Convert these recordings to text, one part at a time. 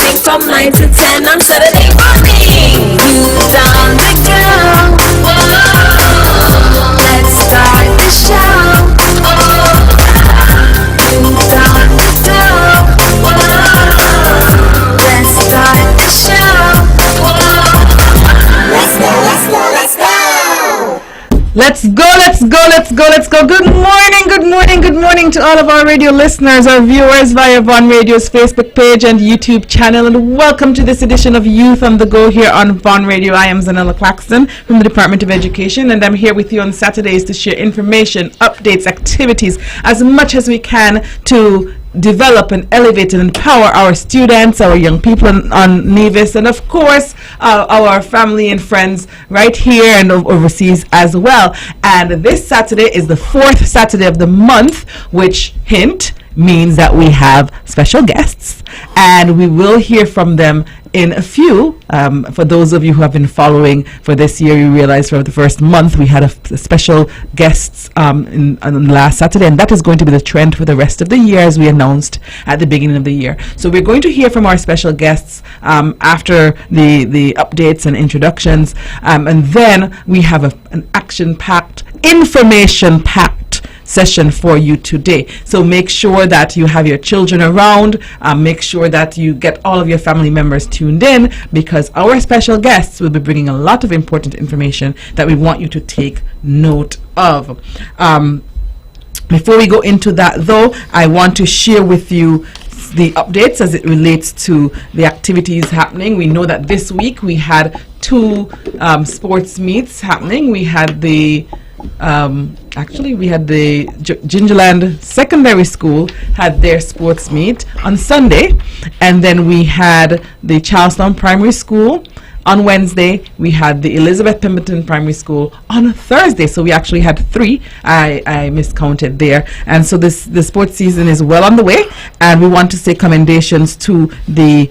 morning from 9 to 10 on Saturday morning. You done the girl. Whoa, let's start the show. Oh, you done the girl. Whoa, let's start the show. Whoa, let's go, let's go, let's go. Let's go, let's go, let's go, let's go. Good morning, good morning, good morning to all of our radio listeners, our viewers via Von Radio's Facebook page and YouTube channel, and welcome to this edition of Youth on the Go here on Von Radio. I am Zahnela Claxton from the Department of Education, and I'm here with you on Saturdays to share information, updates, activities, as much as we can to develop and elevate and empower our students, our young people on Nevis, and of course our family and friends right here and overseas as well. And this Saturday is the fourth Saturday of the month, which means that we have special guests, and we will hear from them in a few. For those of you who have been following for this year, you realize for the first month we had a special guests on last Saturday, and that is going to be the trend for the rest of the year, as we announced at the beginning of the year. So we're going to hear from our special guests after the updates and introductions, and then we have an action-packed, information-packed session for you today. So make sure that you have your children around, make sure that you get all of your family members tuned in, because our special guests will be bringing a lot of important information that we want you to take note of. Before we go into that though, I want to share with you the updates as it relates to the activities happening. We know that this week we had two sports meets happening. We had the Gingerland Secondary School had their sports meet on Sunday, and then we had the Charlestown Primary School on Wednesday. We had the Elizabeth Pemberton Primary School on Thursday, so we actually had three. I miscounted there, and so the sports season is well on the way, and we want to say commendations to the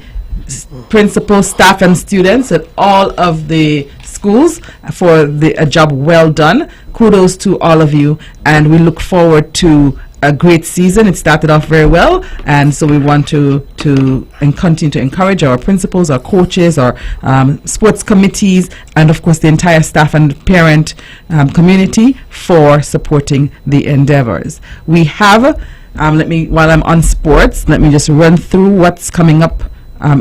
principal, staff, and students at all of the schools for a job well done. Kudos to all of you, and we look forward to a great season. It started off very well, and so we want to continue to encourage our principals, our coaches, our sports committees, and of course the entire staff and parent community for supporting the endeavors. We have, while I'm on sports, let me just run through what's coming up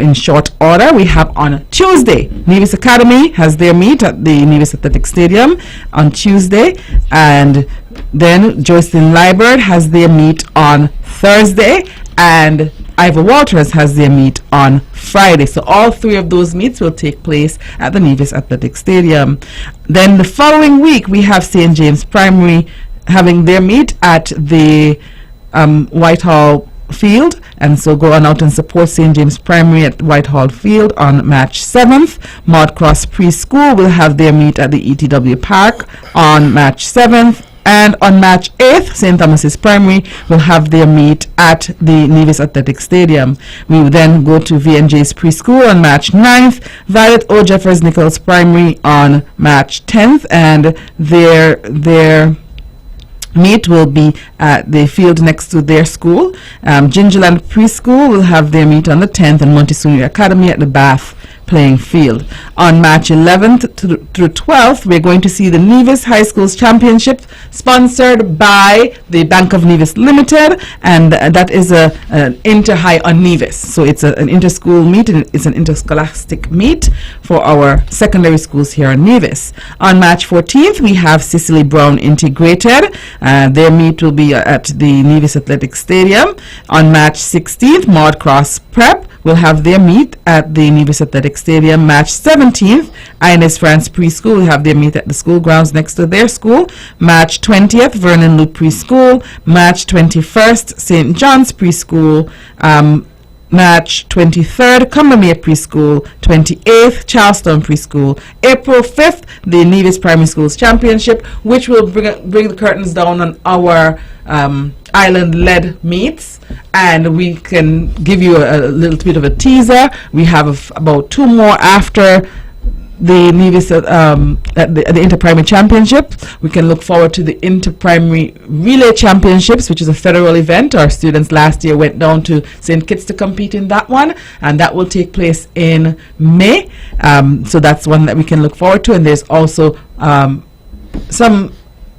in short order. We have on Tuesday, Nevis Academy has their meet at the Nevis Athletic Stadium on Tuesday, and then Joycelyn Liebert has their meet on Thursday, and Ivor Walters has their meet on Friday. So all three of those meets will take place at the Nevis Athletic Stadium. Then the following week we have St. James Primary having their meet at the Whitehall Field, and so go on out and support St. James Primary at Whitehall Field on March 7th. Maud Cross Preschool will have their meet at the ETW Park on March 7th, and on March 8th, St. Thomas's Primary will have their meet at the Nevis Athletic Stadium. We will then go to VNJ's Preschool on March 9th, Violet O. Jeffers Nichols Primary on March 10th, and their meet will be at the field next to their school. Gingerland Preschool will have their meet on the 10th, and Montessori Academy at the Bath playing field. On March 11th through 12th, we're going to see the Nevis High Schools Championship, sponsored by the Bank of Nevis Limited, and that is an inter-high on Nevis. So it's an inter-school meet, and it's an interscholastic meet for our secondary schools here in Nevis. On March 14th, we have Cicely Brown Integrated. Their meet will be at the Nevis Athletic Stadium. On March 16th, Maud Cross Prep will have their meet at the Nevis Athletic Stadium. March 17th, Ines France Preschool will have their meet at the school grounds next to their school. March 20th, Vernon Loop Preschool. March 21st, St. John's Preschool. March 23rd, Combermere Preschool. 28th, Charlestown Preschool. April 5th, the Nevis Primary Schools Championship, which will bring the curtains down on our island-led meets, and we can give you a little bit of a teaser. We have about two more after the Nevis at the Inter-Primary Championship. We can look forward to the Inter-Primary Relay Championships, which is a federal event. Our students last year went down to St. Kitts to compete in that one, and that will take place in May. So that's one that we can look forward to. And there's also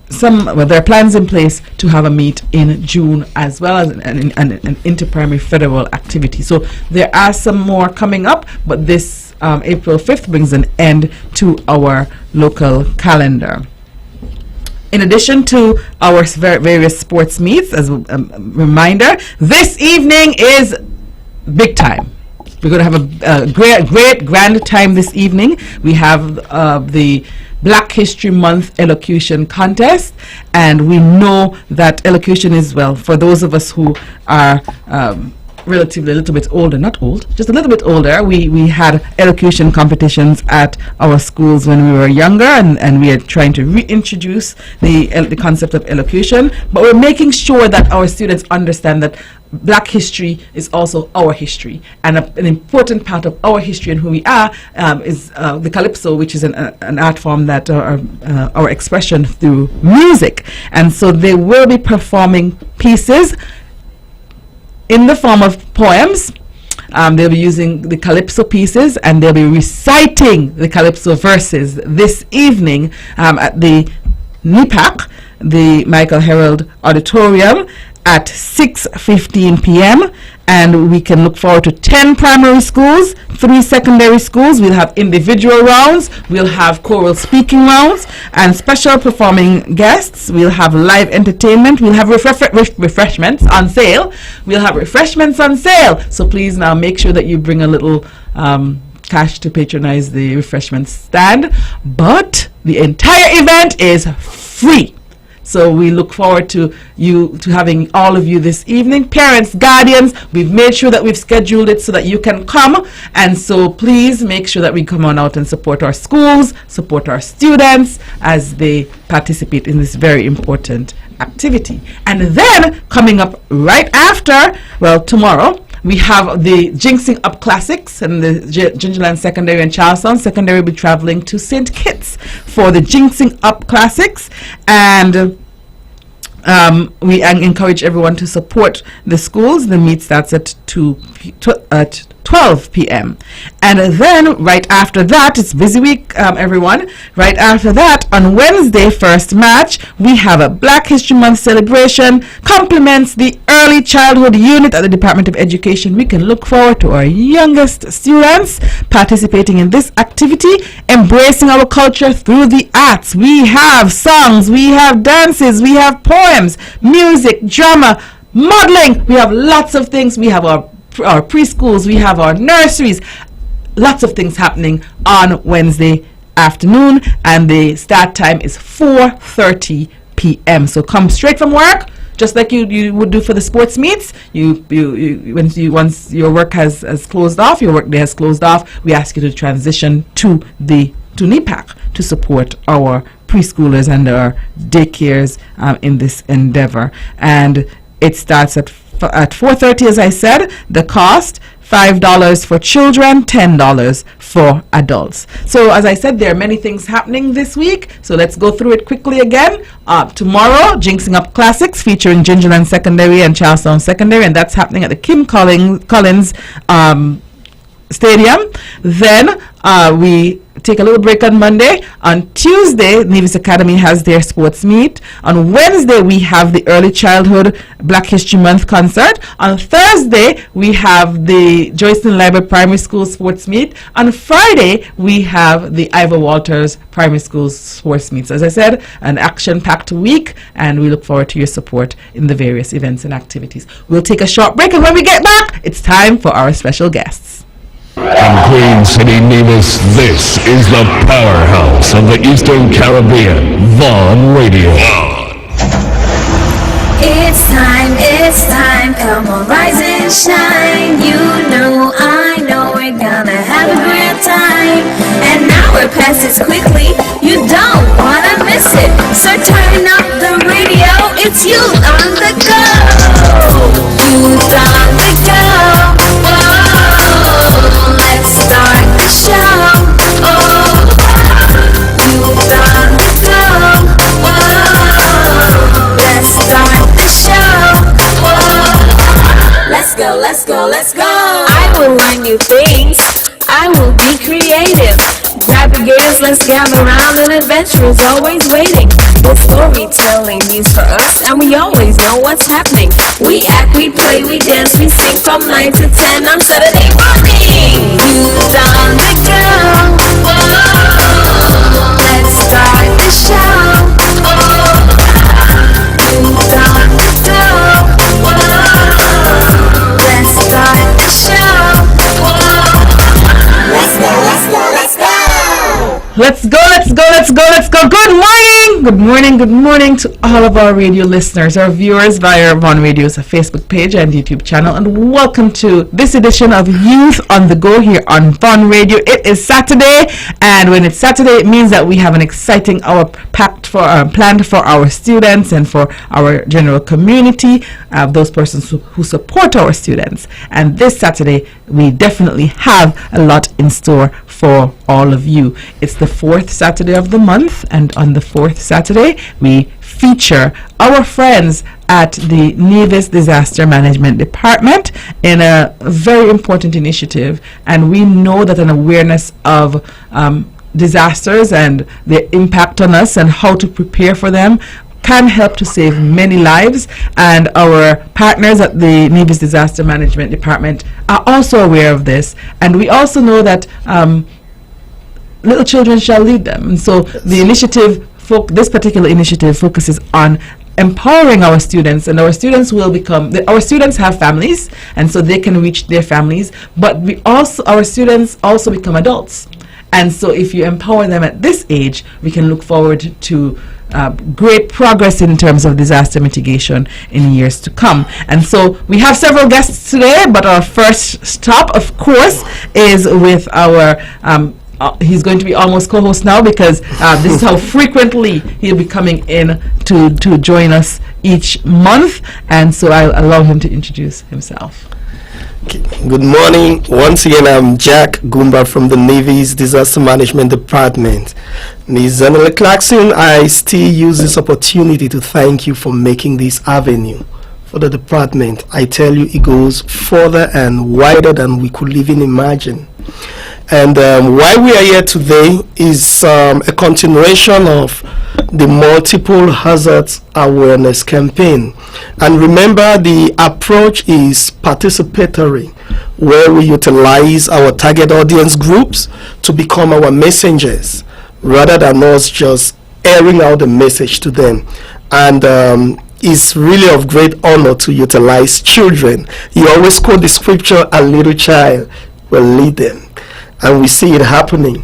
there are plans in place to have a meet in June as well as an inter-primary federal activity. So there are some more coming up, but this April 5th brings an end to our local calendar. In addition to our various sports meets, as a reminder, this evening is big time. We're going to have a great, grand time this evening. We have the Black History Month elocution contest, and we know that elocution is, well, for those of us who are relatively a little bit older, not old, just a little bit older, we had elocution competitions at our schools when we were younger, and we are trying to reintroduce the concept of elocution, but we're making sure that our students understand that Black history is also our history, and an important part of our history and who we are is the calypso, which is an art form that our expression through music. And so they will be performing pieces in the form of poems. They'll be using the calypso pieces, and they'll be reciting the calypso verses this evening at the NIPAC, the Michael Herald Auditorium, at 6:15 p.m. And we can look forward to 10 primary schools, 3 secondary schools. We'll have individual rounds, we'll have choral speaking rounds, and special performing guests. We'll have live entertainment, we'll have refreshments on sale. So please now make sure that you bring a little cash to patronize the refreshment stand. But the entire event is free. So we look forward to having all of you this evening. Parents, guardians, we've made sure that we've scheduled it so that you can come. And so please make sure that we come on out and support our schools, support our students as they participate in this very important activity. And then coming up right after, well, tomorrow, we have the Jinxing Up Classics, and the Gingerland Secondary and Charlestown Secondary will be traveling to St. Kitts for the Jinxing Up Classics. And we encourage everyone to support the schools. The meet starts at 12 p.m. And then right after that, it's busy week, everyone. Right after that, on Wednesday, 1st March, we have a Black History Month celebration. Compliments the Early Childhood Unit at the Department of Education. We can look forward to our youngest students participating in this activity, embracing our culture through the arts. We have songs, we have dances, we have poems, music, drama, modeling. We have lots of things. We have our preschools, we have our nurseries, lots of things happening on Wednesday afternoon, and the start time is 4:30 p.m. So come straight from work, just like you would do for the sports meets. Once your work has closed off, your work day has closed off, we ask you to transition to NIPAC to support our preschoolers and our daycares in this endeavor. And it starts at 4:30, as I said. The cost, $5 for children, $10 for adults. So as I said, there are many things happening this week, so let's go through it quickly again. Tomorrow, Jinxing Up Classics featuring Gingerland Secondary and Charlestown Secondary, and that's happening at the Kim Collins Stadium. Then we take a little break on Monday. On Tuesday, Nevis Academy has their sports meet. On Wednesday, we have the Early Childhood Black History Month concert. On Thursday, we have the Joyceton Library Primary School sports meet. On Friday, we have the Ivor Walters Primary School sports meets. As I said, an action-packed week, and we look forward to your support in the various events and activities. We'll take a short break, and when we get back, it's time for our special guests. In Queen City, Nevis, this is the powerhouse of the Eastern Caribbean, Vaughn Radio. It's time, come on, rise and shine. You know, I know we're gonna have a great time. An hour passes quickly, you don't wanna miss it. So turn up the radio, it's you on the go. Youth on the go. Whoa, let's start the show. Oh, let's go. I will learn new things. I will be creative. Navigators, let's gather round. An adventure is always waiting. The storytelling means for us, and we always know what's happening. We act, we play, we dance, we sing from 9 to 10 on Saturday morning. Youth on the go. Whoa, let's start the show. Youth on the go. Whoa, let's start the show. Let's go, let's go, let's go. Let's go, let's go, let's go, let's go. Good morning! Good morning to all of our radio listeners, our viewers via Von Radio's Facebook page and YouTube channel, and welcome to this edition of Youth on the Go here on Von Radio. It is Saturday, and when it's Saturday, it means that we have an exciting hour planned for our students and for our general community, those persons who support our students. And this Saturday, we definitely have a lot in store for all of you. It's the fourth Saturday of the month, and on the fourth Saturday we feature our friends at the Nevis Disaster Management Department in a very important initiative, and we know that an awareness of disasters and their impact on us and how to prepare for them can help to save many lives, and our partners at the Nevis Disaster Management Department are also aware of this, and we also know that little children shall lead them, and so the initiative, this particular initiative focuses on empowering our students, and our students will become, our students have families, and so they can reach their families, but our students also become adults. And so if you empower them at this age, we can look forward to great progress in terms of disaster mitigation in years to come. And so we have several guests today, but our first stop, of course, is with our he's going to be almost co-host now, because this is how frequently he'll be coming in to join us each month. And so I'll allow him to introduce himself. Good morning. Once again, I'm Jack Goomba from the Navy's Disaster Management Department. Ms. Zahnela Claxton, I still use this opportunity to thank you for making this avenue for the department. I tell you, it goes further and wider than we could even imagine. And why we are here today is a continuation of the multiple hazards awareness campaign. And remember, the approach is participatory, where we utilize our target audience groups to become our messengers, rather than us just airing out the message to them. And it's really of great honor to utilize children. You always quote the scripture, a little child will lead them. And we see it happening.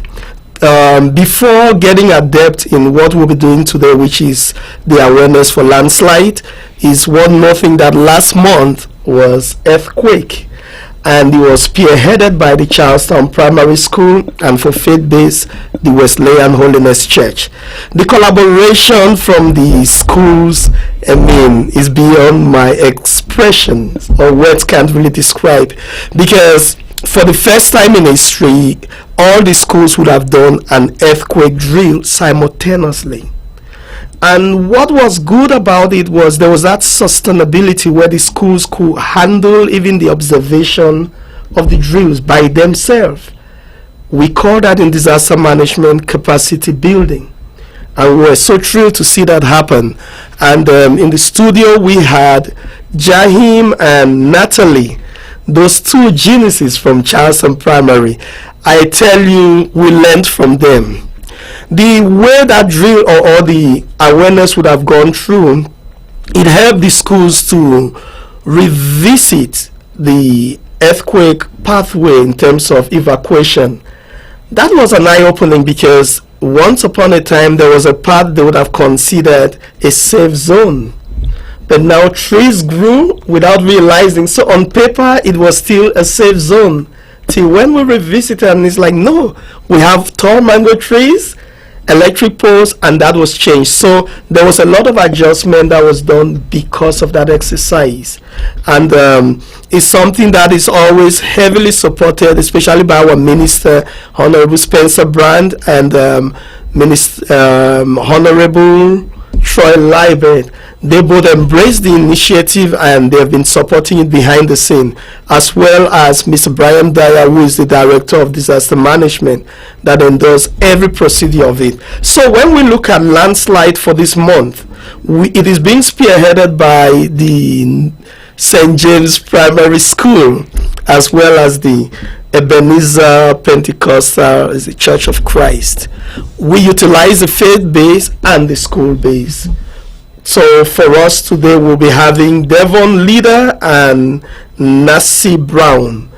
Before getting adept in what we'll be doing today, which is the awareness for landslide, is one more thing that last month was earthquake, and it was spearheaded by the Charlestown Primary School, and for faith-based, the Wesleyan Holiness Church. The collaboration from the schools, is beyond my expressions, or words can't really describe, because for the first time in history, all the schools would have done an earthquake drill simultaneously. And what was good about it was there was that sustainability where the schools could handle even the observation of the drills by themselves. We call that in disaster management capacity building. And we were so thrilled to see that happen. And in the studio we had Jahim and Natalie, those two geniuses from Charleston Primary. I tell you, we learned from them. The way that drill or the awareness would have gone through, it helped the schools to revisit the earthquake pathway in terms of evacuation. That was an eye-opening, because once upon a time there was a path they would have considered a safe zone. But now trees grew without realizing. So on paper, it was still a safe zone. Till when we revisited, and it's like, no, we have tall mango trees, electric poles, and that was changed. So there was a lot of adjustment that was done because of that exercise. And it's something that is always heavily supported, especially by our Minister, Honorable Spencer Brand, and Honorable Troy Libet. They both embraced the initiative and they have been supporting it behind the scene, as well as Mr. Brian Dyer, who is the Director of Disaster Management, that endorses every procedure of it. So when we look at landslide for this month, it is being spearheaded by the St. James Primary School, as well as the Ebenezer Pentecostal is the Church of Christ. We utilize the faith base and the school base. So for us today, we'll be having Devon Leader and Nancy Brown.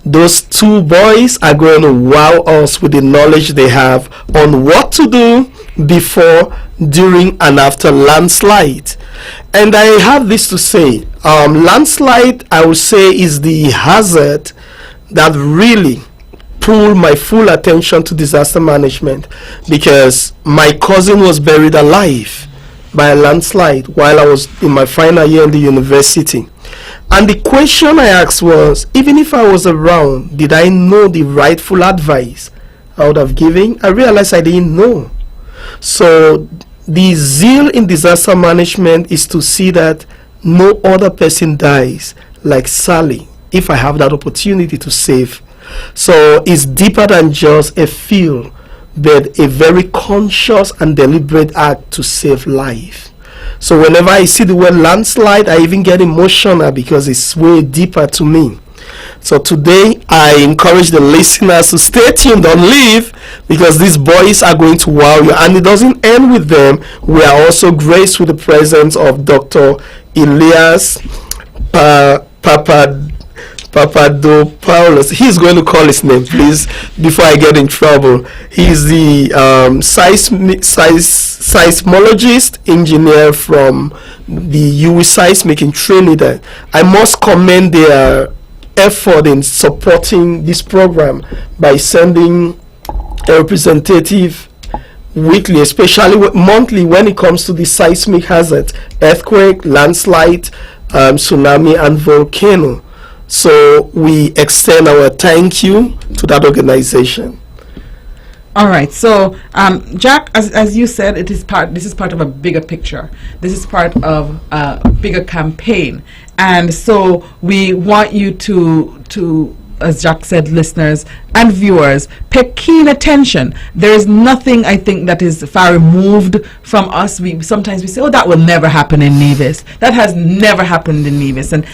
Those two boys are going to wow us with the knowledge they have on what to do before, during, and after landslide. And I have this to say, landslide, I would say, is the hazard that really pulled my full attention to disaster management, because my cousin was buried alive by a landslide while I was in my final year in the university. And the question I asked was, even if I was around, did I know the rightful advice I would have given? I realized I didn't know. So the zeal in disaster management is to see that no other person dies like Sally if I have that opportunity to save. So it's deeper than just a feel, but a very conscious and deliberate act to save life. So whenever I see the word landslide, I even get emotional because it's way deeper to me. So today I encourage the listeners to stay tuned, don't leave, because these boys are going to wow you. And it doesn't end with them. We are also graced with the presence of Dr. Elias Papadopoulos. He's going to call his name, please, before I get in trouble. He's the seismologist engineer from the UWI Seismic in Trinidad. I must commend their effort in supporting this program by sending a representative weekly, especially monthly, when it comes to the seismic hazard, earthquake, landslide, tsunami, and volcano. So we extend our thank you to that organization. All right. So, Jack, as you said, this is part of a bigger picture. This is part of a bigger campaign, and so we want you to, as Jack said, listeners and viewers, pay keen attention. There is nothing, I think, that is far removed from us. Sometimes we say, oh, that will never happen in Nevis. That has never happened in Nevis. And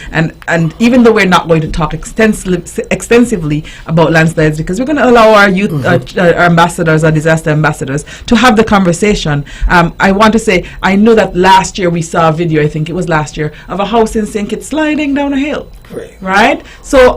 even though we're not going to talk extensively about landslides, because we're going to allow our youth, our ambassadors, our disaster ambassadors, to have the conversation, I want to say, I know that last year we saw a video, I think it was last year, of a house in St. Kitts sliding down a hill. Right? So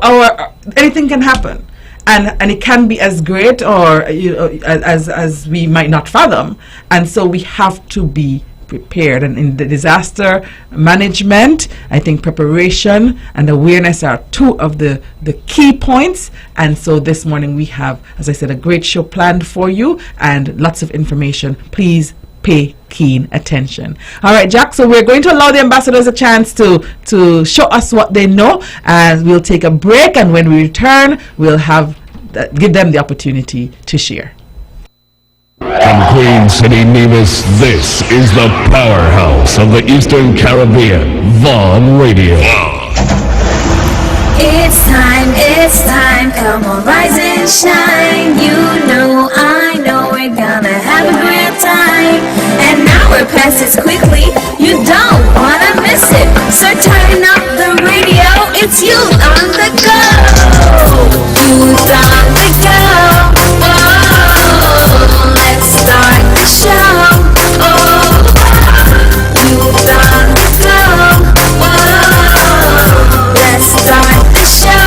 anything can happen. And it can be as great or as we might not fathom, and so we have to be prepared. And in the disaster management, I think preparation and awareness are two of the key points. And so this morning we have, as I said, a great show planned for you and lots of information. Please pay keen attention. All right, Jack, so we're going to allow the ambassadors a chance to show us what they know, and we'll take a break, and when we return, we'll give them the opportunity to share. From Queen City, Nevis, this is the powerhouse of the Eastern Caribbean, Vaughn Radio. It's time, come on, rise and shine. You know, I know, we're gonna have a great time. And now we're past it quickly, you don't wanna miss it. So turn up the radio, it's you on the go. Youth on the go, oh, let's start the show. Oh, youth on the go, oh, let's start the show.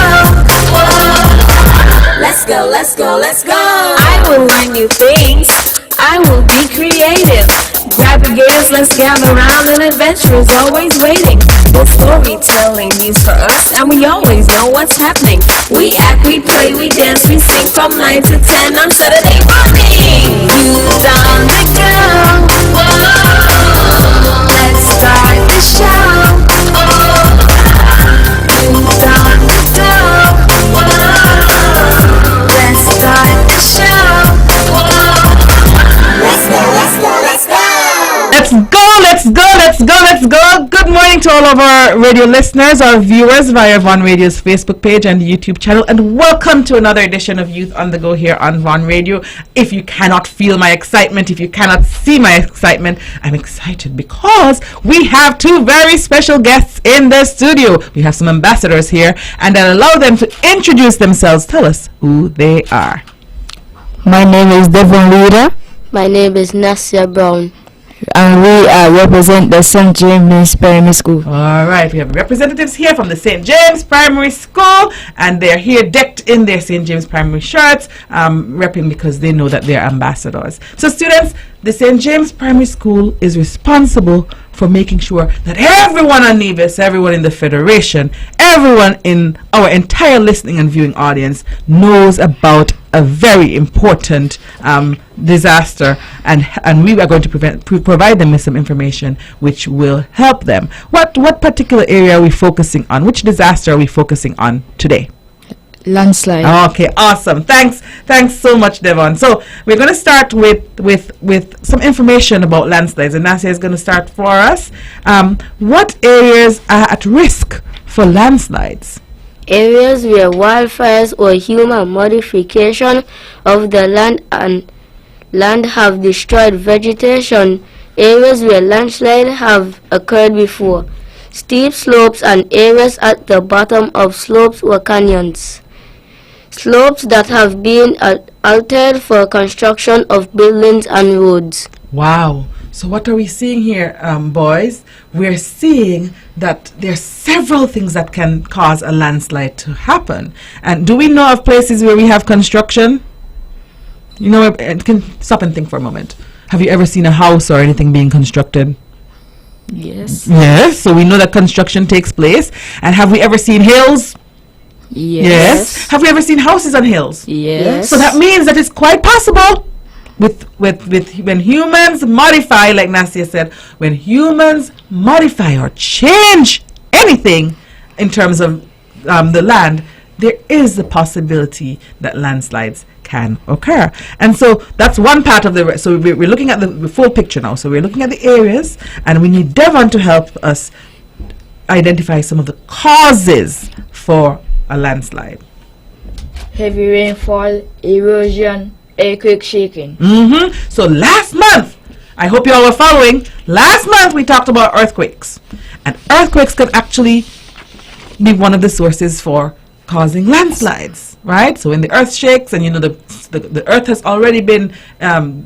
Let's go. I will learn new things. I will be creative. Grab your gears, let's gather round, and adventure is always waiting. The storytelling news for us, and we always know what's happening. We act, we play, we dance, we sing from 9 to 10 on Saturday morning. Youth on the go, whoa, let's start the show. Oh, youth on the go, whoa, let's start the show. Whoa. Let's go. Let's go, morning to all of our radio listeners, our viewers via Von Radio's Facebook page and YouTube channel, and welcome to another edition of Youth on the Go here on Von Radio. If you cannot feel my excitement, if you cannot see my excitement, I'm excited because we have two very special guests in the studio. We have some ambassadors here, and I'll allow them to introduce themselves. Tell us who they are. My name is Devon Leader. My name is Nassia Brown. And we represent the St. James Primary School. All right, we have representatives here from the St. James Primary School, and they're here decked in their St. James Primary shirts, repping because they know that they're ambassadors. So students, the St. James Primary School is responsible for making sure that everyone on Nevis, everyone in the Federation, everyone in our entire listening and viewing audience knows about a very important disaster, and we are going to provide them with some information which will help them. What particular area are we focusing on? Which disaster are we focusing on today? Landslide. Okay, awesome. Thanks so much, Devon. So we're going to start with some information about landslides, and Nassia is going to start for us. What areas are at risk for landslides? Areas where wildfires or human modification of the land have destroyed vegetation. Areas where landslides have occurred before. Steep slopes and areas at the bottom of slopes or canyons. Slopes that have been altered for construction of buildings and roads. Wow. So what are we seeing here, boys? We're seeing that there are several things that can cause a landslide to happen. And do we know of places where we have construction? You know, can stop and think for a moment. Have you ever seen a house or anything being constructed? Yes. Yes. So we know that construction takes place. And have we ever seen hills? Yes. Have we ever seen houses on hills? Yes. So that means that it's quite possible with when humans modify, like Nassia said, when humans modify or change anything in terms of the land, there is the possibility that landslides can occur. And so that's one part of the, so we're looking at the full picture now. So we're looking at the areas, and we need Devon to help us identify some of the causes for a landslide. Heavy rainfall, erosion, earthquake shaking. So last month, I hope you all were following, last month we talked about earthquakes. And earthquakes can actually be one of the sources for causing landslides, right? So when the earth shakes, and you know the earth has already been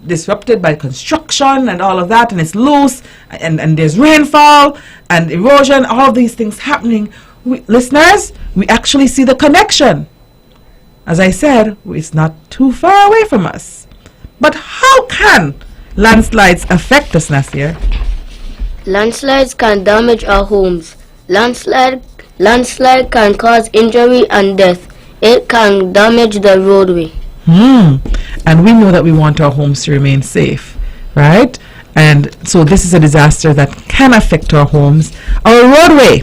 disrupted by construction and all of that, and it's loose, and there's rainfall and erosion, all of these things happening. Listeners, we actually see the connection. As I said, it's not too far away from us. But how can landslides affect us, Nasir? Landslides can damage our homes. Landslide can cause injury and death. It can damage the roadway. And we know that we want our homes to remain safe, right? And so this is a disaster that can affect our homes, our roadway.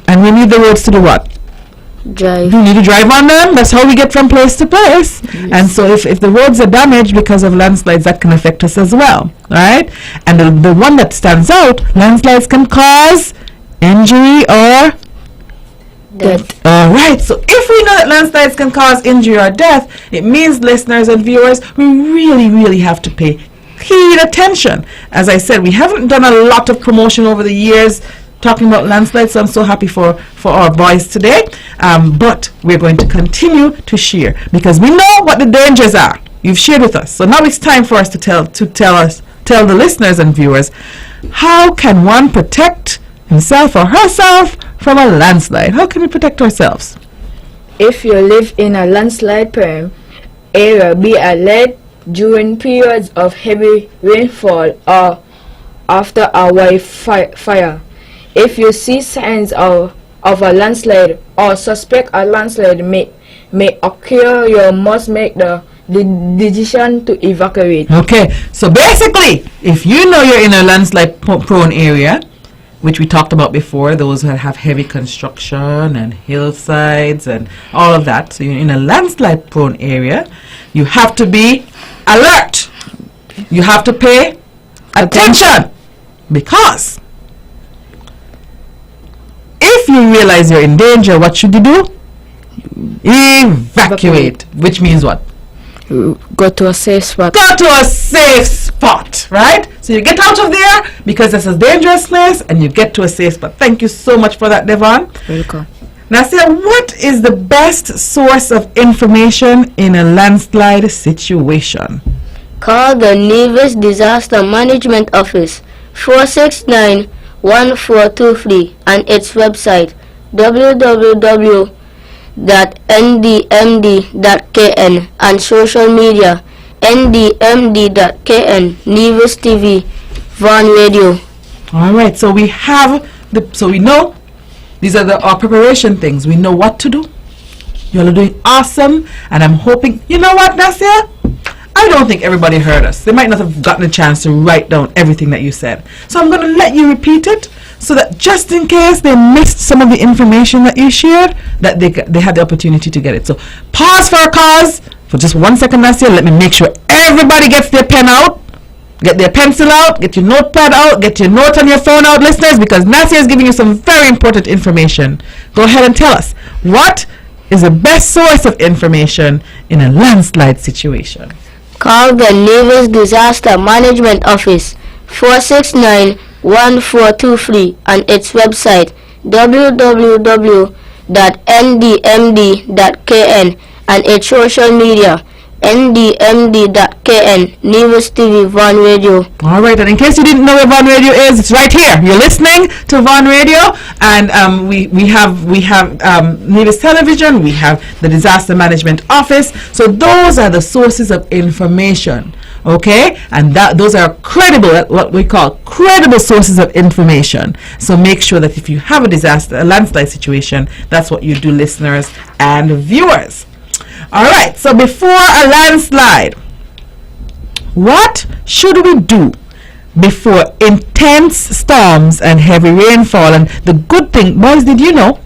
And we need the roads to do what? Drive. We need to drive on them. That's how we get from place to place. Yes. And so if the roads are damaged because of landslides, that can affect us as well, right? And the one that stands out, landslides can cause injury or death. All right. So if we know that landslides can cause injury or death, it means, listeners and viewers, we really, really have to pay keen attention. As I said, we haven't done a lot of promotion over the years talking about landslides, so I'm so happy for our boys today. But we're going to continue to share because we know what the dangers are. You've shared with us. So now it's time for us to tell the listeners and viewers, how can one protect himself or herself from a landslide? How can we protect ourselves? If you live in a landslide-prone area, be alert during periods of heavy rainfall or after a wildfire. If you see signs of a landslide or suspect a landslide may occur, you must make the decision to evacuate. Okay, so basically, if you know you're in a landslide-prone area, which we talked about before, those that have heavy construction and hillsides and all of that, so you're in a landslide-prone area, you have to be alert. You have to pay attention because if you realize you're in danger, what should you do? Evacuate. Which means what? Go to a safe spot. Go to a safe spot, right? So you get out of there because it's a dangerous place and you get to a safe spot. Thank you so much for that, Devon. Welcome. Nasia, what is the best source of information in a landslide situation? Call the Nevis Disaster Management Office 469-1423 and its website www.ndmd.kn and social media ndmd.kn, Nevis TV, Vaughan Radio. All right, so we have we know these are our preparation things. We know what to do. You all are doing awesome, and I'm hoping. You know what, Nasia? I don't think everybody heard us. They might not have gotten a chance to write down everything that you said. So I'm going to let you repeat it so that just in case they missed some of the information that you shared, that they had the opportunity to get it. So pause for a cause for just 1 second, Nasia. Let me make sure everybody gets their pen out, get their pencil out, get your notepad out, get your note on your phone out, listeners, because Nasia is giving you some very important information. Go ahead and tell us, what is the best source of information in a landslide situation? Call the Nevis Disaster Management Office 469-1423 and its website www.ndmd.kn and its social media ndmd.kn, Nevis TV, Vaughan Radio. All right, and in case you didn't know where Vaughan Radio is, it's right here. You're listening to Vaughan Radio, and we have Nevis Television, we have the Disaster Management Office. So those are the sources of information, okay? And those are credible, what we call credible sources of information. So make sure that if you have a landslide situation, that's what you do, listeners and viewers. All right, so before a landslide, what should we do before intense storms and heavy rainfall? And the good thing, boys, did you know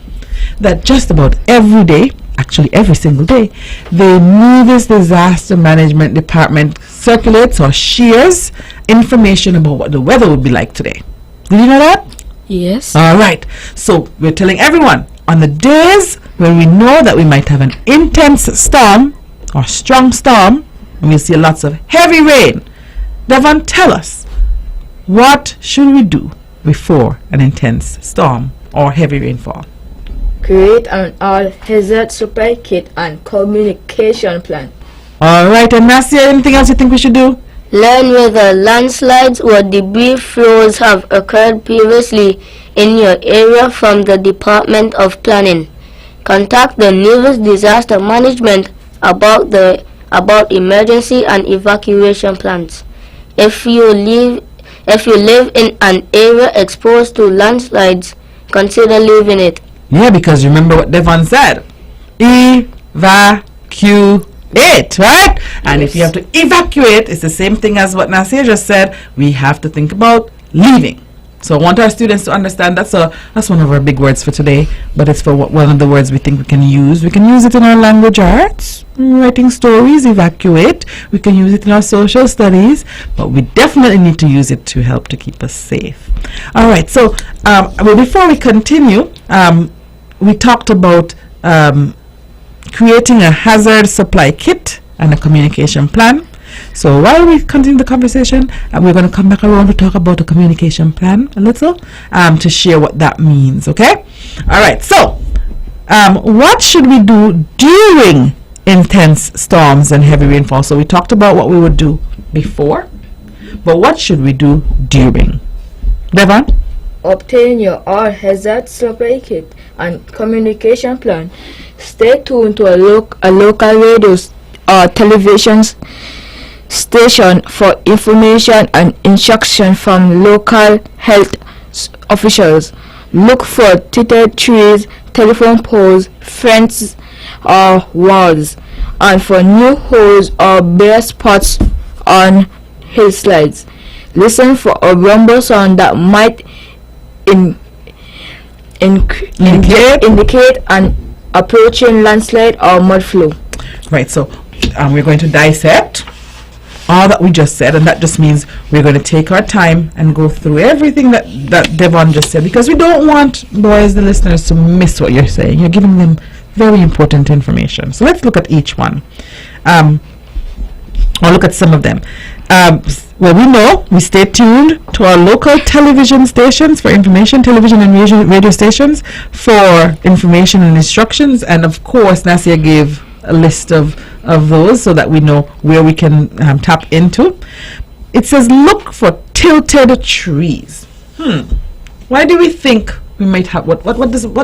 that just about every day, actually every single day, the Nevis Disaster Management Department circulates or shares information about what the weather would be like today? Did you know that? Yes. All right, so we're telling everyone on the days when we know that we might have an intense storm or strong storm, and we'll see lots of heavy rain. Devon, tell us, what should we do before an intense storm or heavy rainfall? Create an all-hazard supply kit and communication plan. All right, and Nasia, anything else you think we should do? Learn whether landslides or debris flows have occurred previously in your area from the Department of Planning. Contact the Nevis Disaster Management about emergency and evacuation plans. If you live in an area exposed to landslides, consider leaving it. Yeah, because remember what Devon said. Evacuate, right? And if you have to evacuate, it's the same thing as what Nasia just said. We have to think about leaving. So I want our students to understand that's one of our big words for today, but it's for one of the words we think we can use. We can use it in our language arts, writing stories, evacuate. We can use it in our social studies, but we definitely need to use it to help to keep us safe. All right, so before we continue, we talked about creating a hazard supply kit and a communication plan. So while we continue the conversation, we're going to come back around to talk about a communication plan a little, to share what that means, okay? All right, so what should we do during intense storms and heavy rainfall? So we talked about what we would do before, but what should we do during? Devon? Obtain your all-hazard supply kit and communication plan. Stay tuned to a local radio or television station for information and instruction from local health officials. Look for tinted trees, telephone poles, fences or walls, and for new holes or bare spots on hillsides. Listen for a rumble sound that might indicate an approaching landslide or mud flow. Right, so we're going to dissect all that we just said, and that just means we're going to take our time and go through everything that Devon just said, because we don't want, boys, the listeners, to miss what you're saying. You're giving them very important information. So let's look at each one. Or look at some of them. Well, we know we stay tuned to our local television stations for information, television and radio stations for information and instructions. And of course, Nasia gave a list of those so that we know where we can tap into. It says look for tilted trees. Why do we think we might have, what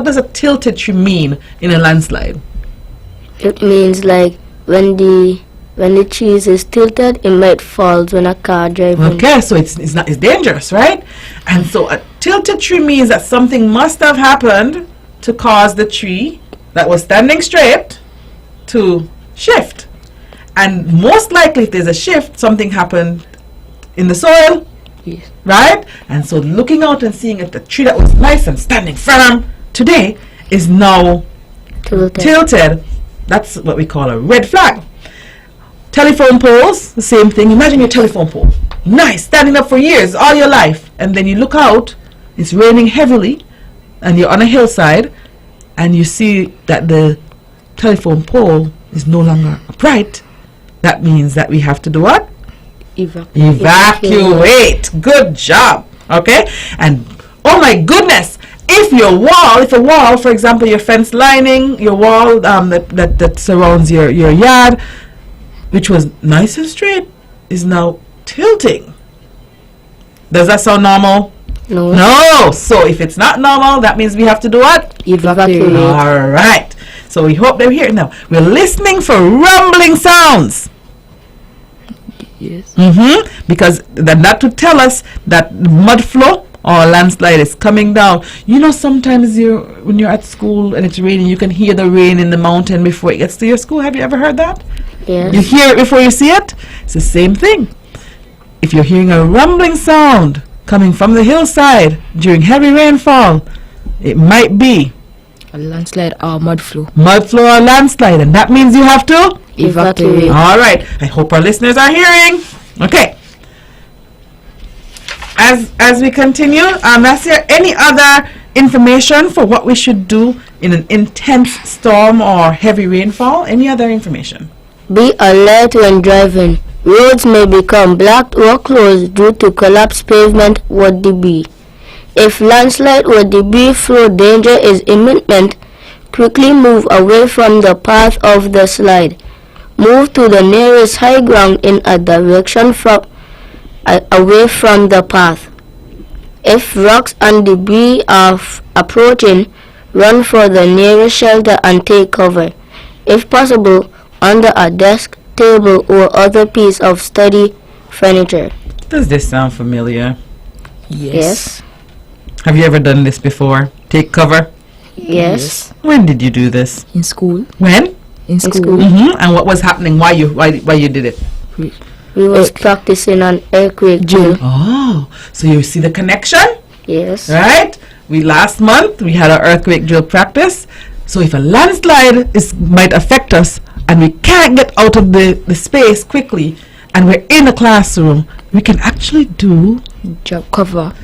does a tilted tree mean in a landslide? It means like when the cheese is tilted, it might fall when a car drives. Okay, so it's dangerous, right? And so a tilted tree means that something must have happened to cause the tree that was standing straight to shift. And most likely, if there's a shift, something happened in the soil, Yes. right? And so looking out and seeing if the tree that was nice and standing firm today is now tilted, that's what we call a red flag. Telephone poles, the same thing. Imagine your telephone pole, nice, standing up for years, all your life, and then you look out, it's raining heavily, and you're on a hillside, and you see that the telephone pole is no longer upright. That means that we have to do what? Evacuate. Good job. Okay? And oh my goodness, if a wall, for example, your fence lining, your wall that surrounds your yard, which was nice and straight, is now tilting. Does that sound normal? No. So if it's not normal, that means we have to do what? Evacuate. All right. So we hope they're here now. We're listening for rumbling sounds. Yes. Because that to tell us that mud flow or landslide is coming down. You know, sometimes when you're at school and it's raining, you can hear the rain in the mountain before it gets to your school. Have you ever heard that? Yes. You hear it before you see it? It's the same thing. If you're hearing a rumbling sound coming from the hillside during heavy rainfall, it might be A landslide or mud flow. mud flow or landslide, and that means you have to Evacuate. all right. I hope our listeners are hearing. Okay. As we continue, Nasia, any other information for what we should do in an intense storm or heavy rainfall? Any other information? Be alert when driving. Roads may become blocked or closed due to collapsed pavement or debris. If landslide or debris flow danger is imminent, quickly move away from the path of the slide. Move to the nearest high ground in a direction away from the path. If rocks and debris are approaching, run for the nearest shelter and take cover. If possible, under a desk, table, or other piece of study furniture. Does this sound familiar? Yes. Have you ever done this before? Take cover? Yes. When did you do this? In school. When? In school. school. And what was happening? Why you did it? We was practicing an earthquake drill. Oh, so you see the connection? Yes. Right? Last month we had our earthquake drill practice. So if a landslide might affect us and we can't get out of the space quickly and we're in a classroom, we can actually do Job cover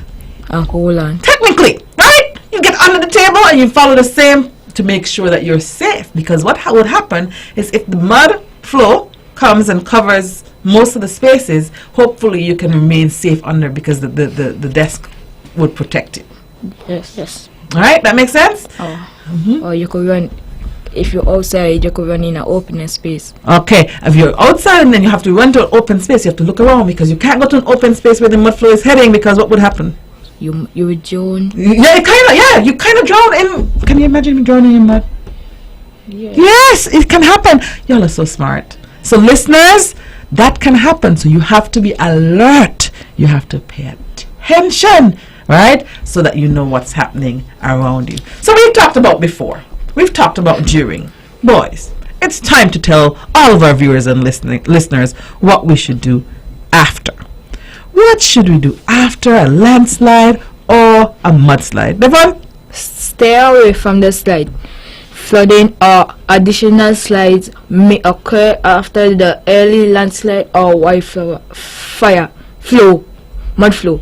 and hold on. technically, right? You get under the table and you follow the same to make sure that you're safe, because what would happen is if the mud flow comes and covers most of the spaces, hopefully you can remain safe under, because the desk would protect it. Yes. All right, that makes sense? Or you could run, if you're outside, you could run in an open space. Okay, if you're outside and then you have to run to an open space, you have to look around, because you can't go to an open space where the mud flow is heading, because what would happen? You would drown. Yeah, you kind of drown in. Can you imagine me drowning in mud? Yeah. Yes, it can happen. Y'all are so smart. So listeners, that can happen. So you have to be alert. You have to pay attention, right? So that you know what's happening around you. So we've talked about before. We've talked about during. Boys, it's time to tell all of our viewers and listeners what we should do after. What should we do after a landslide or a mudslide? Devon? Stay away from the slide. flooding or additional slides may occur after the early landslide or mud flow.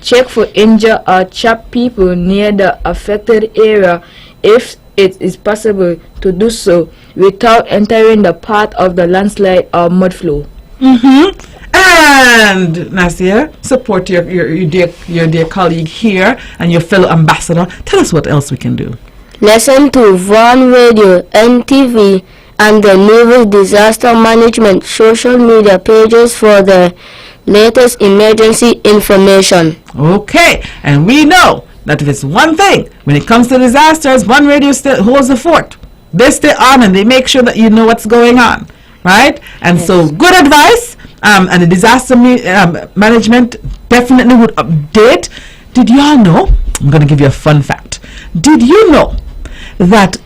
Check for injured or trapped people near the affected area if it is possible to do so without entering the path of the landslide or mud flow. And Nasia, support your dear colleague here and your fellow ambassador. Tell us what else we can do. Listen to Vaughan Radio, NTV, and the Naval Disaster Management social media pages for the latest emergency information. Okay, and we know that if it's one thing, when it comes to disasters, Vaughan Radio still holds the fort. They stay on and they make sure that you know what's going on, right? And so good advice, and the disaster management definitely would update. Did y'all know? I'm going to give you a fun fact. Did you know that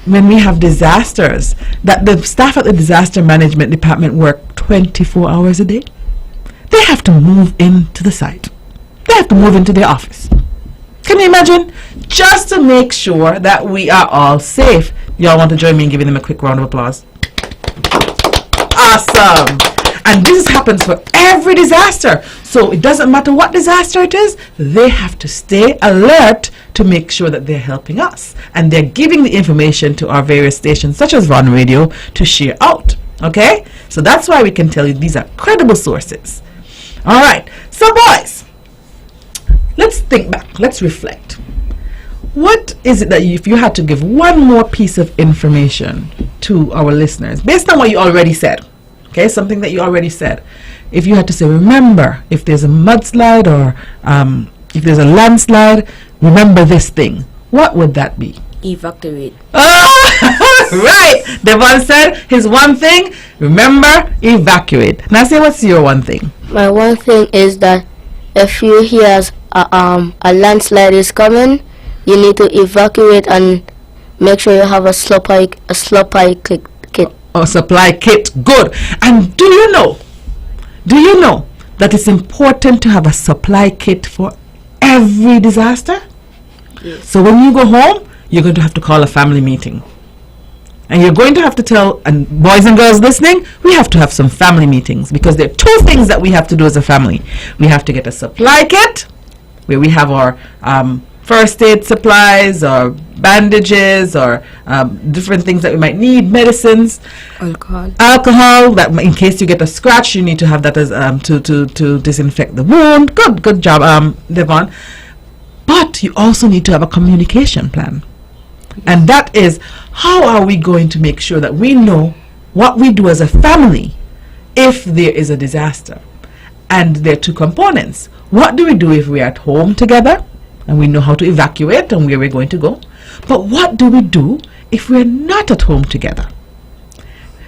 when we have disasters, that the staff at the disaster management department work 24 hours a day? They have to move into the site. They have to move into their office. Can you imagine? Just to make sure that we are all safe. Y'all want to join me in giving them a quick round of applause? Awesome. And this happens for every disaster. So it doesn't matter what disaster it is, they have to stay alert to make sure that they're helping us. And they're giving the information to our various stations, such as Vaughan Radio, to share out. Okay? So that's why we can tell you these are credible sources. All right. So boys, let's think back. Let's reflect. What is it that if you had to give one more piece of information to our listeners, based on what you already said, okay, something that you already said, if you had to say, remember, if there's a mudslide or if there's a landslide, remember this thing, what would that be? Evacuate. Oh, right. Devon said his one thing, remember, evacuate. Nasia, what's your one thing? My one thing is that if you hear a landslide is coming, you need to evacuate and make sure you have a supply kit. A supply kit, good. And do you know that it's important to have a supply kit for every disaster? Yes. So when you go home, you're going to have to call a family meeting. And you're going to have to tell, and boys and girls listening, we have to have some family meetings, because there are two things that we have to do as a family. We have to get a supply kit where we have our first aid supplies or bandages or different things that we might need, medicines, alcohol that in case you get a scratch, you need to have that as to disinfect the wound. Good job, Devon. But you also need to have a communication plan. And that is, how are we going to make sure that we know what we do as a family if there is a disaster? And there are two components. What do we do if we're at home together and we know how to evacuate and where we're going to go? But what do we do if we're not at home together?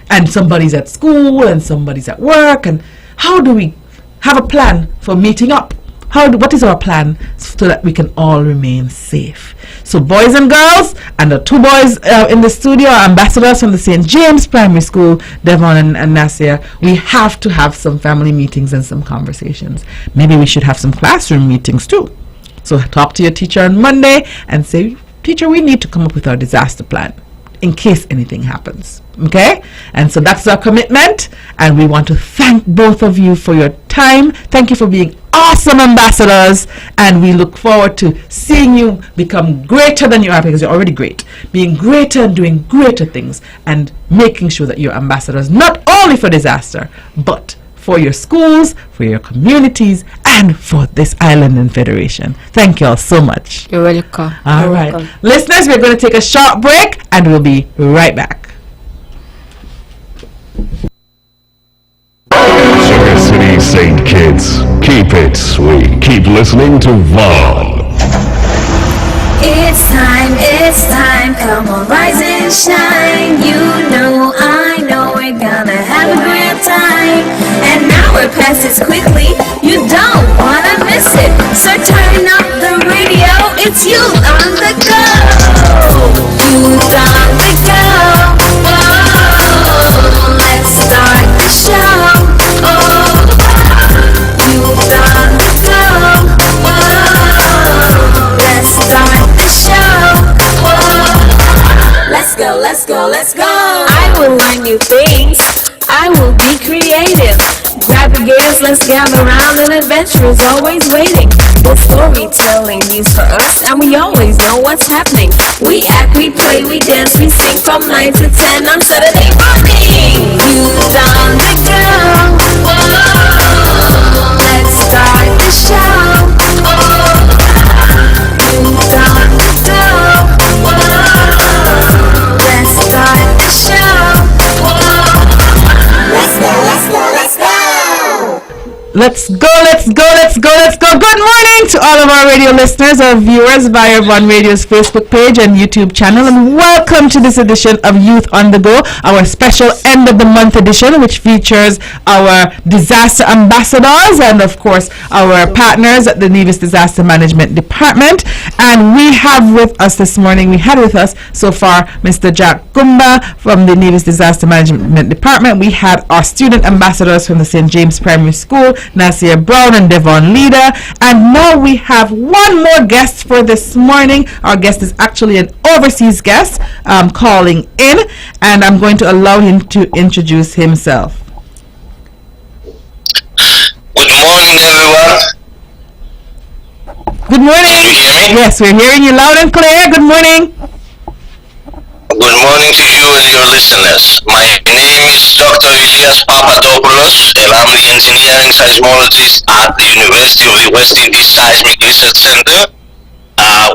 And somebody's at school and somebody's at work, and how do we have a plan for meeting up? What is our plan so that we can all remain safe? So boys and girls, and the two boys in the studio are ambassadors from the St. James Primary School, Devon and Nasia. We have to have some family meetings and some conversations. Maybe we should have some classroom meetings too. So talk to your teacher on Monday and say, teacher, we need to come up with our disaster plan in case anything happens. Okay? And so that's our commitment, and we want to thank both of you for your time. Thank you for being awesome ambassadors, and we look forward to seeing you become greater than you are, because you're already great. Being greater and doing greater things and making sure that you're ambassadors not only for disaster, but for your schools, for your communities, and for this island and federation. Thank you all so much. You're welcome. All right. welcome. Listeners, we're going to take a short break and we'll be right back. Sugar City St. Kitts, keep it sweet. Keep listening to Vaughan. It's time, come on, rise and shine. You know, I know we're gonna have a great time. And now we're past it quickly, you don't wanna miss it. So turn up the radio, it's you on the go. Youth on the go. Whoa, let's start the show. Oh, youth on the go. Whoa, let's start the show. Whoa, let's go. go, let's go. I will learn new things. I will be creative. Grab the gators, let's gather around. An adventure is always waiting. The storytelling news for us, and we always know what's happening. We act, we play, we dance, we sing from 9 to 10 on Saturday morning. Youth on the go. Whoa, let's start the show. Oh, youth on the go. Whoa, let's start the show. Let's go, let's go, let's go. Let's go, let's go, let's go, let's go. Good morning to all of our radio listeners, our viewers via One Radio's Facebook page and YouTube channel, and welcome to this edition of Youth on the Go, our special end of the month edition, which features our disaster ambassadors and, of course, our partners at the Nevis Disaster Management Department. And we have with us this morning, we had with us so far Mr. Jack Gumba from the Nevis Disaster Management Department. We had our student ambassadors from the St. James Primary School, Nasir Brown and Devon Leader, and now we have one more guest for this morning. Our guest is actually an overseas guest calling in, and I'm going to allow him to introduce himself. Good morning, everyone. Good morning. Can you hear me? Yes, we're hearing you loud and clear. Good morning. Good morning to you and your listeners. My name is Dr. Elias Papadopoulos, and I'm the engineering seismologist at the University of the West Indies Seismic Research Center.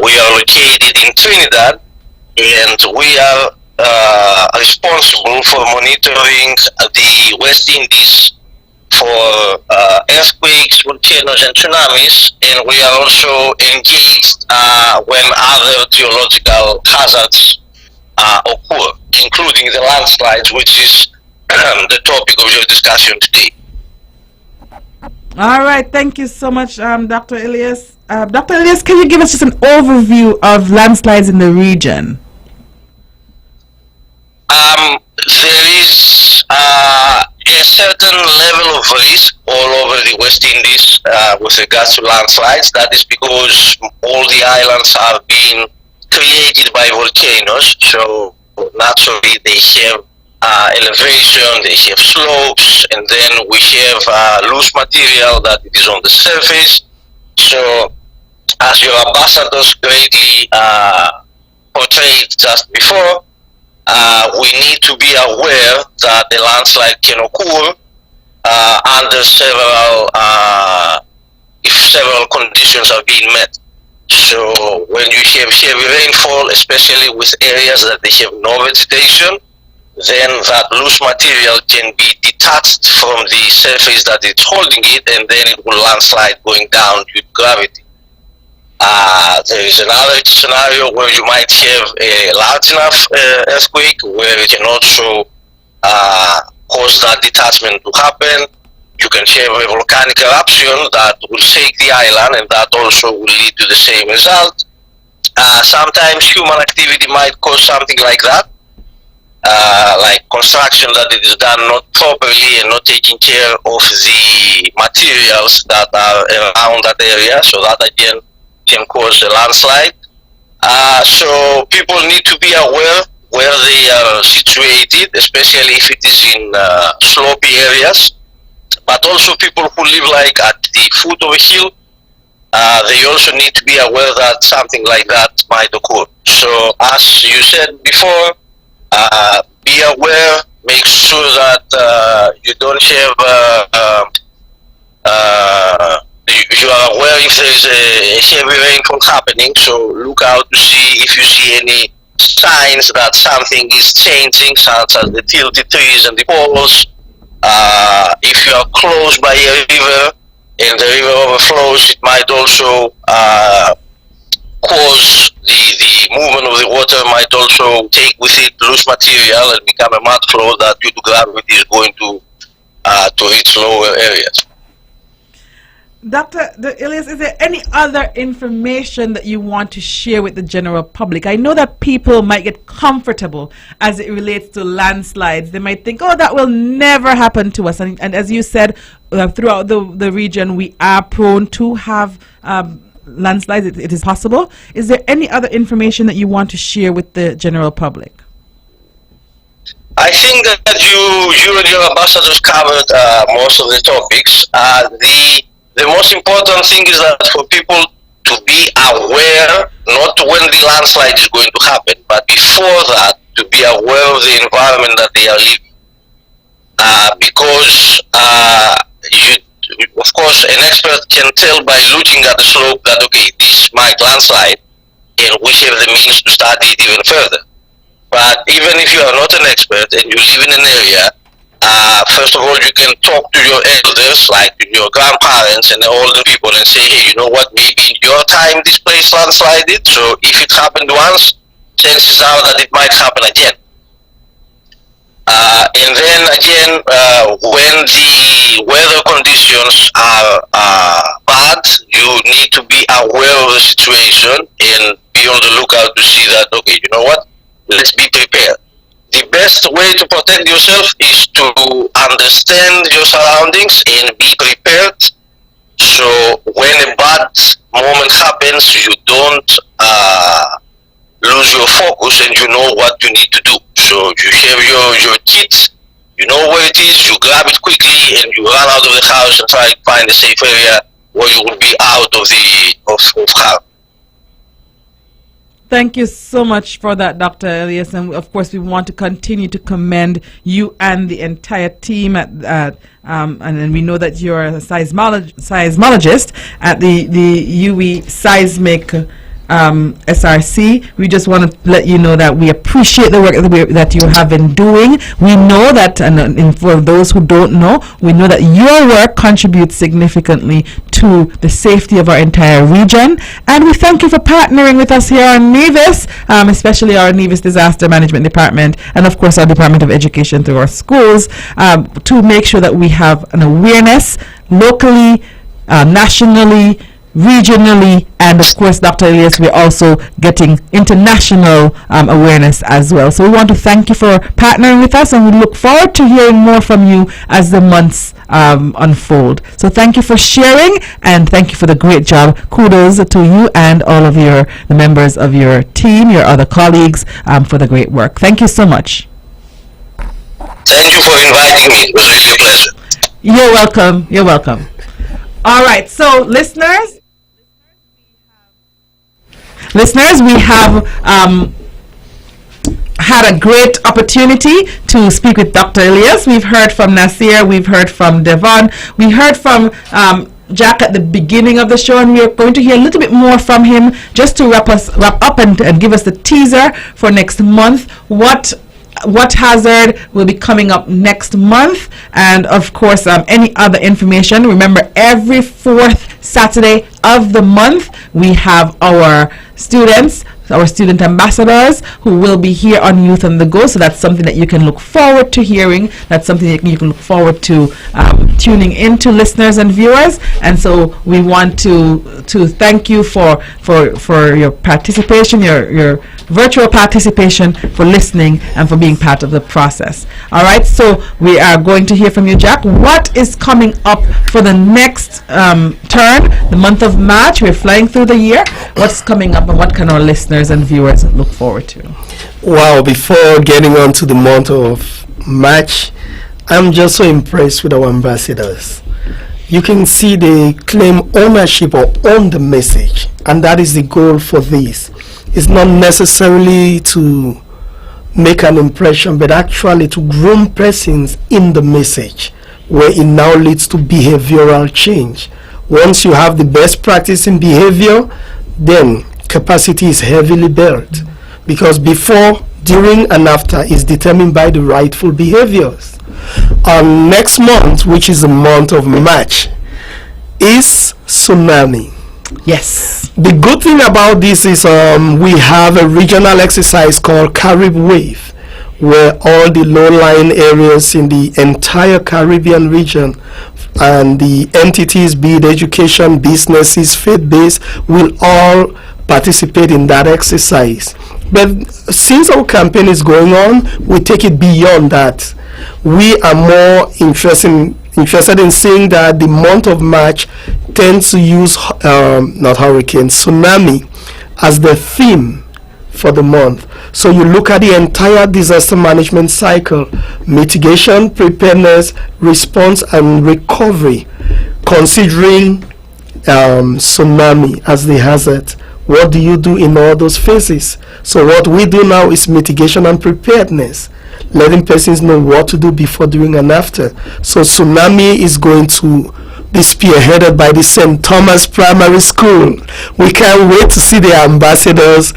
We are located in Trinidad, and we are responsible for monitoring the West Indies for earthquakes, volcanoes, and tsunamis, and we are also engaged when other geological hazards occur, including the landslides, which is the topic of your discussion today. All right, thank you so much, Dr. Elias. Dr. Elias, can you give us just an overview of landslides in the region? There is a certain level of risk all over the West Indies with regards to landslides. That is because all the islands are being created by volcanoes, so naturally they have elevation, they have slopes, and then we have loose material that is on the surface. So as your ambassadors greatly portrayed just before, we need to be aware that the landslide can occur under if several conditions are being met. So when you have heavy rainfall, especially with areas that they have no vegetation, then that loose material can be detached from the surface that it's holding it, and then it will landslide going down due to gravity. There is another scenario where you might have a large enough earthquake where it can also cause that detachment to happen. You can have a volcanic eruption that will shake the island, and that also will lead to the same result. Sometimes human activity might cause something like that, like construction that it is done not properly and not taking care of the materials that are around that area, so that again can cause a landslide. So people need to be aware where they are situated, especially if it is in slopey areas. But also people who live like at the foot of a hill, they also need to be aware that something like that might occur. So as you said before, be aware, make sure that you don't have, you are aware if there is a heavy rainfall happening, so look out to see if you see any signs that something is changing, such as the tilted trees and the poles. If you are close by a river and the river overflows, it might also cause the movement of the water, might also take with it loose material and become a mud flow that due to gravity is going to reach lower areas. Dr. Elias, is there any other information that you want to share with the general public? I know that people might get comfortable as it relates to landslides. They might think, oh, that will never happen to us. And as you said, throughout the region, we are prone to have landslides. It is possible. Is there any other information that you want to share with the general public? I think that you and your ambassadors covered most of the topics. The most important thing is that for people to be aware, not when the landslide is going to happen, but before that, to be aware of the environment that they are living. Because of course, an expert can tell by looking at the slope that, okay, this might landslide, and we have the means to study it even further. But even if you are not an expert and you live in an area, first of all, you can talk to your elders, like your grandparents and the older people, and say, hey, you know what, maybe in your time this place landslided, so if it happened once, chances are that it might happen again. And then again, when the weather conditions are bad, you need to be aware of the situation and be on the lookout to see that, okay, you know what, let's be prepared. The best way to protect yourself is to understand your surroundings and be prepared. So when a bad moment happens, you don't lose your focus and you know what you need to do. So you have your kit, you know where it is, you grab it quickly and you run out of the house and try to find a safe area where you will be out of harm. Thank you so much for that, Dr. Elias. And of course, we want to continue to commend you and the entire team and we know that you're a seismologist at the UWI Seismic SRC. We just want to let you know that we appreciate the work that you have been doing. We know that, and for those who don't know, we know that your work contributes significantly to the safety of our entire region. And we thank you for partnering with us here on Nevis, especially our Nevis Disaster Management Department, and of course our Department of Education through our schools, to make sure that we have an awareness locally, nationally, regionally, and of course, Dr. Elias, we're also getting international awareness as well. So we want to thank you for partnering with us, and we look forward to hearing more from you as the months unfold. So thank you for sharing, and thank you for the great job. Kudos to you and all of the members of your team, your other colleagues, for the great work. Thank you so much. Thank you for inviting me. It was really a pleasure. You're welcome. You're welcome. All right. So listeners, we have had a great opportunity to speak with Dr. Elias. We've heard from Nasir, we've heard from Devon, we heard from Jack at the beginning of the show, and we're going to hear a little bit more from him just to wrap up and give us the teaser for next month. What hazard will be coming up next month, and of course any other information. Remember, every fourth Saturday of the month we have our students, our student ambassadors, who will be here on Youth on the Go. So that's something that you can look forward to hearing. That's something that you can look forward to tuning into, listeners and viewers. And so we want to thank you for your participation, your virtual participation, for listening and for being part of the process. All right, so we are going to hear from you, Jack. What is coming up for the next term, the month of March? We're flying through the year. What's coming up, and what can our listeners and viewers look forward to? Wow, before getting on to the month of March, I'm just so impressed with our ambassadors. You can see they claim ownership or own the message, and that is the goal for this. It's not necessarily to make an impression, but actually to groom persons in the message, where it now leads to behavioral change. Once you have the best practice in behavior, then capacity is heavily built, because before, during, and after is determined by the rightful behaviors. Next month, which is the month of March, is tsunami. Yes. The good thing about this is we have a regional exercise called Carib Wave, where all the low-lying areas in the entire Caribbean region and the entities, be it education, businesses, faith-based, will all participate in that exercise. But since our campaign is going on, we take it beyond that. We are more interested in seeing that the month of March tends to use tsunami as the theme for the month. So you look at the entire disaster management cycle: mitigation, preparedness, response, and recovery, considering tsunami as the hazard. What do you do in all those phases? So what we do now is mitigation and preparedness, letting persons know what to do before, during, and after. So tsunami is going to be spearheaded by the St. Thomas Primary School. We can't wait to see the ambassadors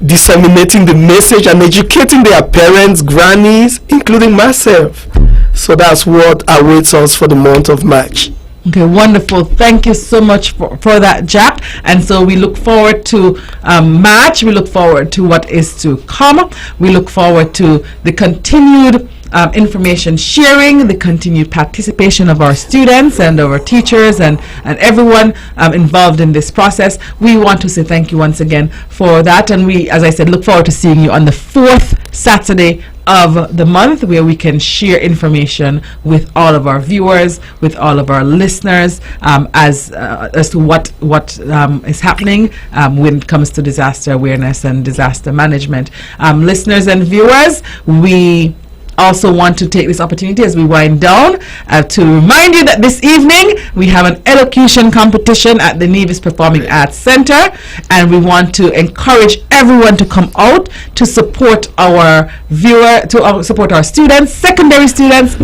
disseminating the message and educating their parents, grannies, including myself. So that's what awaits us for the month of March. Okay, wonderful. Thank you so much for that, Jack. And so we look forward to March. We look forward to what is to come. We look forward to the continued information sharing, the continued participation of our students and our teachers and everyone involved in this process. We want to say thank you once again for that. And we, as I said, look forward to seeing you on the 4th Saturday of the month, where we can share information with all of our viewers, with all of our listeners, as to what is happening when it comes to disaster awareness and disaster management. Listeners and viewers, we also want to take this opportunity as we wind down to remind you that this evening we have an elocution competition at the Nevis Performing Arts Center, and we want to encourage everyone to come out to support our support our students, secondary students,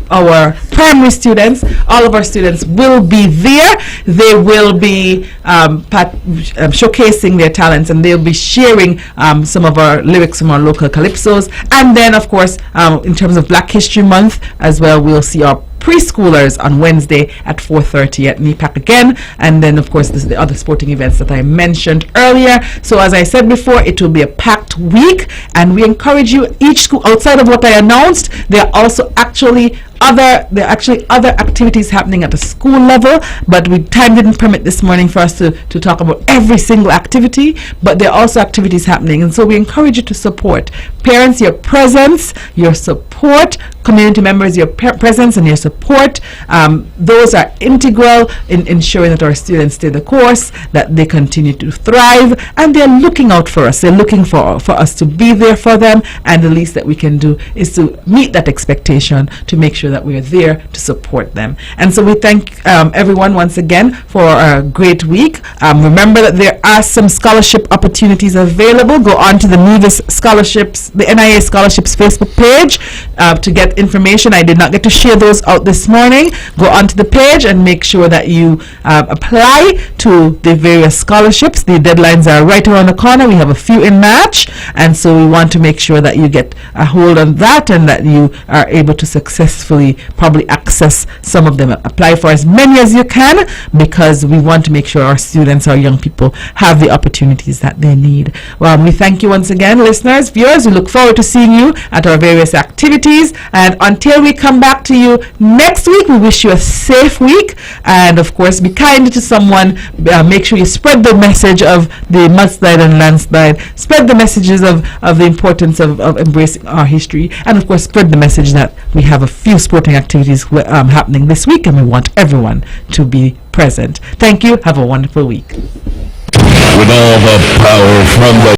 our primary students. All of our students will be there. They will be showcasing their talents, and they'll be sharing some of our lyrics from our local calypsos. And then, of course, in terms of Black History Month as well, we'll see our preschoolers on Wednesday at 4:30 at NEPAC again, and then of course the other sporting events that I mentioned earlier. So as I said before, it will be a packed week, and we encourage you, each school, outside of what I announced, there are actually other activities happening at the school level, but time didn't permit this morning for us to talk about every single activity, but there are also activities happening, and so we encourage you to support. Parents, your presence, your support, community members, your presence and your support, those are integral in ensuring that our students stay the course, that they continue to thrive, and they're looking out for us. They're looking for us to be there for them, and the least that we can do is to meet that expectation, to make sure that we are there to support them. And so we thank everyone once again for a great week. Remember that there are some scholarship opportunities available. Go on to the Nevis Scholarships, the NIA Scholarships Facebook page to get information. I did not get to share those out this morning. Go onto the page and make sure that you apply to the various scholarships. The deadlines are right around the corner. We have a few in March, and so we want to make sure that you get a hold on that and that you are able to successfully probably access some of them. Apply for as many as you can, because we want to make sure our students, our young people, have the opportunities that they need. Well, we thank you once again, listeners, viewers. We look forward to seeing you at our various activities, and until we come back to you next week, we wish you a safe week, and of course be kind to someone. Make sure you spread the message of the mudslide and landslide, spread the messages of the importance of embracing our history, and of course spread the message that we have a few sporting activities happening this week, and we want everyone to be present. Thank you. Have a wonderful week. With all the power from the